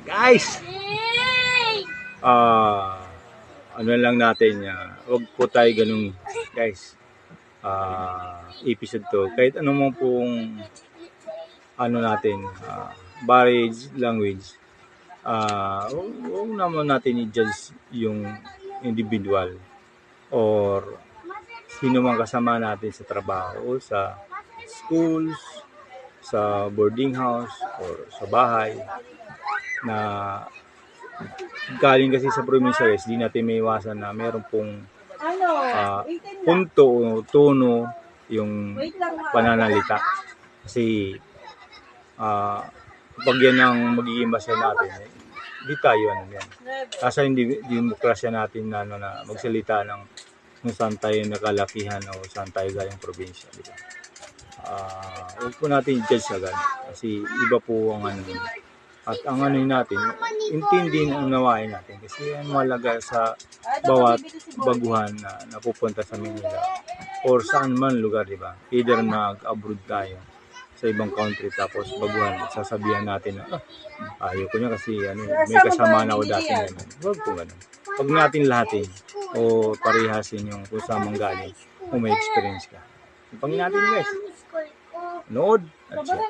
Guys, ano lang natin, wag po tayo ganun, guys. Episode to, kahit anong pong ano natin, marriage language, huwag naman natin i-judge yung individual or sino man kasama natin sa trabaho, sa schools, sa boarding house, or sa bahay, na galing kasi sa probinsya, guys. Di natin may iwasan na meron pong punto o tono yung pananalita. Kasi pag yan ang magiging base natin, di tayo yan. Kasi hindi demokrasya natin na magsalita ng kung saan tayo nakalakihan o saan tayo galing probinsya. Diba? Huwag po natin i-judge agad kasi iba po ang ano. At ang ano natin, intindihin ang unawain natin kasi ang malaga sa bawat baguhan na napupunta sa Manila or saan man lugar, diba? Either nag-abroad tayo sa ibang country tapos baguhan, sasabihan natin na ayaw ko niya kasi may kasama na ako dati. Huwag po ganun. Huwag natin lahatin o parihasin yung kung saan manggaling kung may experience ka. Pag natin, guys, nood at share.